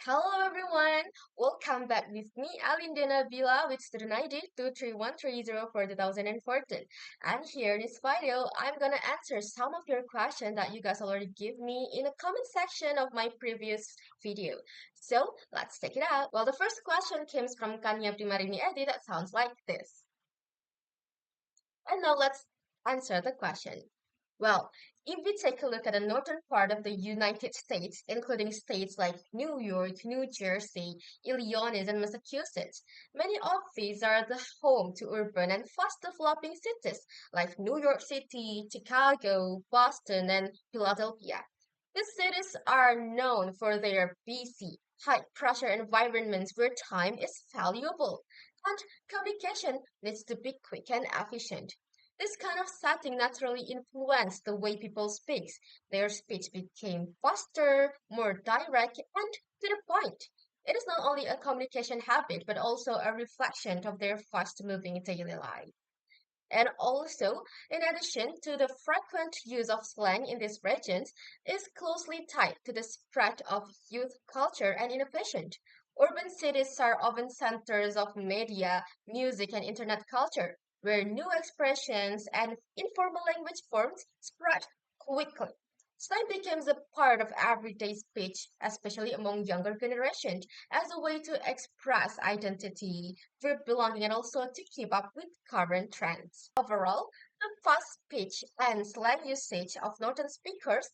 Hello everyone! Welcome back with me, Alin with student ID 23130 for 2014. And here in this video, I'm gonna answer some of your questions that you guys already give me in the comment section of my previous video. So let's check it out. Well, the first question comes from Kanya Primarini Edi that sounds like this. And now let's answer the question. Well, if we take a look at the northern part of the United States, including states like New York, New Jersey, Illinois, and Massachusetts, many of these are the home to urban and fast-developing cities like New York City, Chicago, Boston, and Philadelphia. These cities are known for their busy, high-pressure environments where time is valuable, and communication needs to be quick and efficient. This kind of setting naturally influenced the way people speak. Their speech became faster, more direct, and to the point. It is not only a communication habit, but also a reflection of their fast-moving daily life. And also, in addition to the frequent use of slang in these regions, is closely tied to the spread of youth culture and innovation. Urban cities are often centers of media, music, and internet culture, where new expressions and informal language forms spread quickly. Slang becomes a part of everyday speech, especially among younger generations, as a way to express identity, for belonging, and also to keep up with current trends. Overall, the fast speech and slang usage of Northern speakers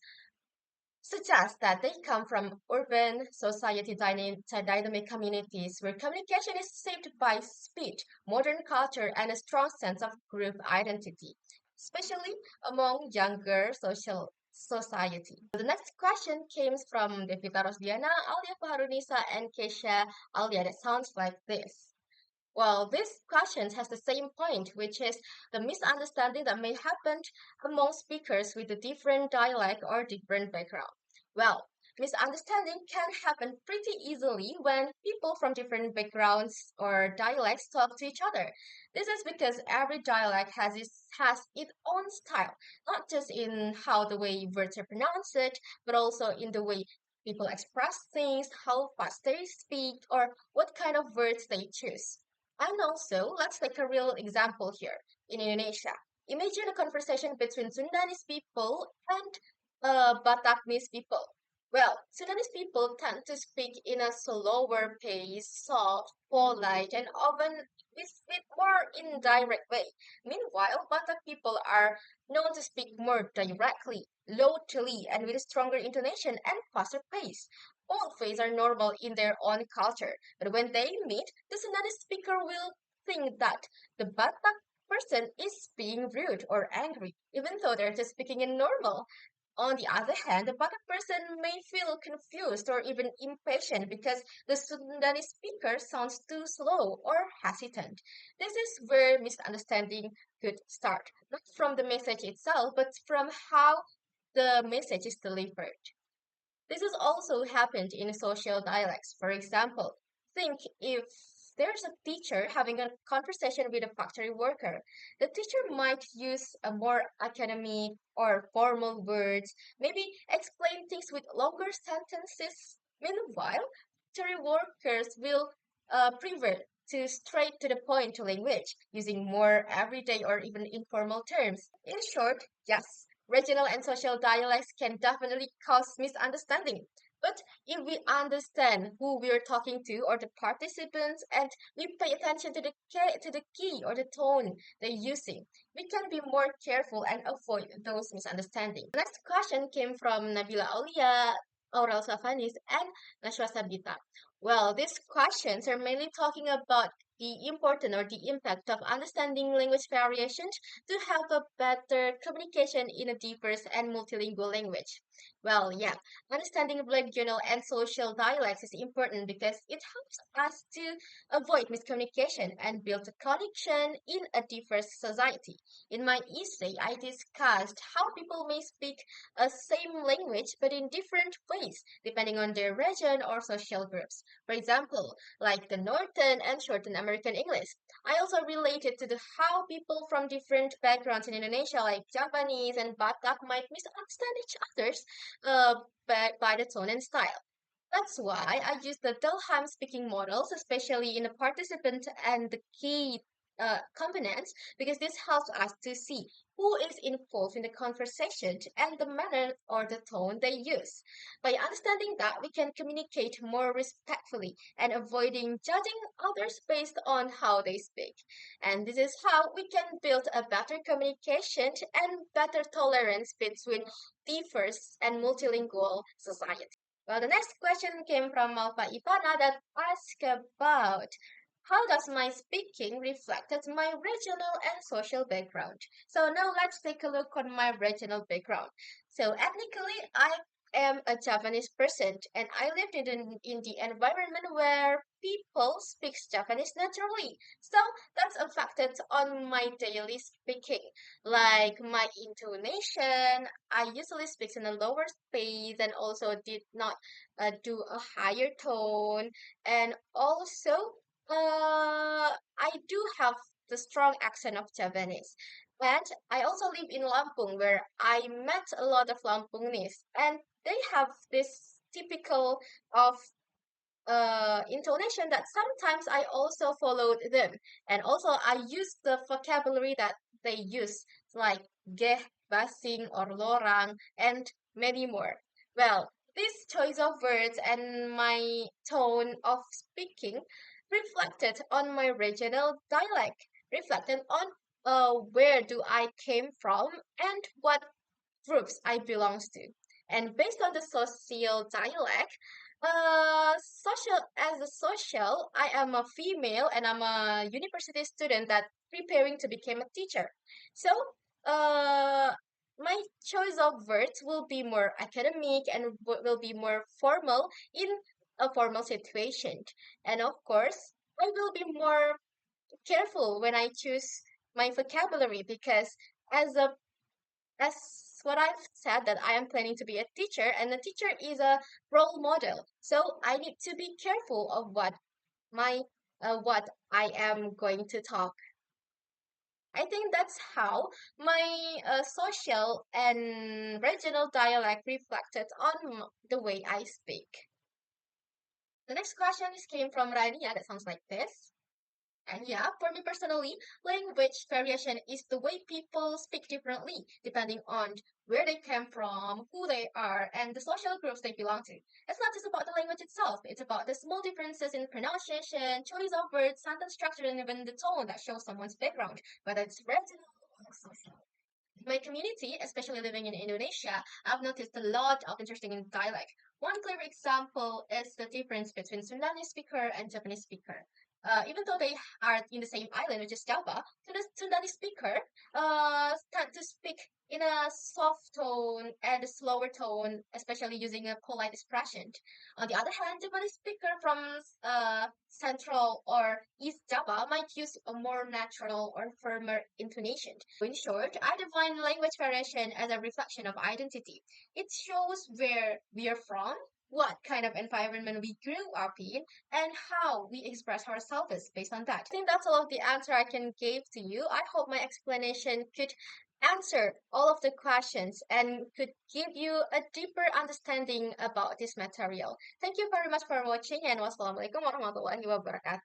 suggests that they come from urban society dynamic communities where communication is shaped by speed, modern culture, and a strong sense of group identity, especially among younger social society. The next question comes from Devita Rosdiana, Alia Paharunisa, and Kesha Alia that sounds like this. Well, this question has the same point, which is the misunderstanding that may happen among speakers with a different dialect or different background. Well, misunderstanding can happen pretty easily when people from different backgrounds or dialects talk to each other. This is because every dialect has its own style, not just in how the way words are pronounced, but also in the way people express things, how fast they speak, or what kind of words they choose. And also, let's take a real example here in Indonesia. Imagine a conversation between Sundanese people and Bataknese people. Well, Sundanese people tend to speak in a slower pace, soft, polite, and often with more indirect way. Meanwhile, Batak people are known to speak more directly, loudly, and with a stronger intonation and faster pace. Both ways are normal in their own culture, but when they meet, the Sundanese speaker will think that the Batak person is being rude or angry, even though they're just speaking in normal. On the other hand, the Batak person may feel confused or even impatient because the Sundanese speaker sounds too slow or hesitant. This is where misunderstanding could start, not from the message itself, but from how the message is delivered. This has also happened in social dialects. For example, think if there's a teacher having a conversation with a factory worker, the teacher might use a more academic or formal words, maybe explain things with longer sentences. Meanwhile, factory workers will prefer to straight to the point language, using more everyday or even informal terms. In short, yes, regional and social dialects can definitely cause misunderstanding. But if we understand who we are talking to or the participants and we pay attention to the key or the tone they're using, we can be more careful and avoid those misunderstandings. The next question came from Nabila Aulia, Aurel Safanis, and Nashwa Sabita. Well, these questions are mainly talking about the important or the impact of understanding language variations to have a better communication in a diverse and multilingual language. Well, yeah, understanding regional and social dialects is important because it helps us to avoid miscommunication and build a connection in a diverse society. In my essay, I discussed how people may speak a same language but in different ways depending on their region or social groups. For example, like the Northern and Shorten American English. I also related to the how people from different backgrounds in Indonesia, like Japanese and Batak, might misunderstand each other's by the tone and style. That's why I use the Delheim speaking models, especially in the participant and the key components, because this helps us to see who is involved in the conversation and the manner or the tone they use. By understanding that, we can communicate more respectfully and avoiding judging others based on how they speak. And this is how we can build a better communication and better tolerance between diverse and multilingual society. Well, the next question came from Malva Ivana that asked about how does my speaking reflected my regional and social background? So now let's take a look on my regional background. So ethnically, I am a Japanese person and I lived in the environment where people speak Japanese naturally. So that's affected on my daily speaking. Like my intonation, I usually speak in a lower pace and also did not do a higher tone. And also, I do have the strong accent of Japanese. And I also live in Lampung where I met a lot of Lampungese and they have this typical of intonation that sometimes I also followed them. And also I use the vocabulary that they use, like geh, basing, or lorang, and many more. Well, this choice of words and my tone of speaking reflected on my regional dialect, reflected on where do I came from and what groups I belongs to. And based on the social dialect, as a social, I am a female and I'm a university student that preparing to become a teacher. So, uh, my choice of words will be more academic and will be more formal in a formal situation. And of course, I will be more careful when I choose my vocabulary because as a as what I've said that I am planning to be a teacher and a teacher is a role model. So I need to be careful of what I am going to talk. I think that's how my social and regional dialect reflected on the way I speak. The next question is came from Rania that sounds like this. And yeah, for me personally, language variation is the way people speak differently, depending on where they came from, who they are, and the social groups they belong to. It's not just about the language itself, it's about the small differences in pronunciation, choice of words, sentence structure, and even the tone that shows someone's background, whether it's regional or social. In my community, especially living in Indonesia, I've noticed a lot of interesting dialect. One clear example is the difference between Sundanese speaker and Japanese speaker. Even though they are in the same island, which is Java, Sundanese speaker tend to speak in a soft tone and a slower tone, especially using a polite expression. On the other hand, Japanese speaker from Central or East Java might use a more natural or firmer intonation. In short, I define language variation as a reflection of identity. It shows where we are from, what kind of environment we grew up in, and how we express ourselves based on that. I think that's all of the answer I can give to you. I hope my explanation could answer all of the questions and could give you a deeper understanding about this material. Thank you very much for watching and wassalamualaikum warahmatullahi wabarakatuh.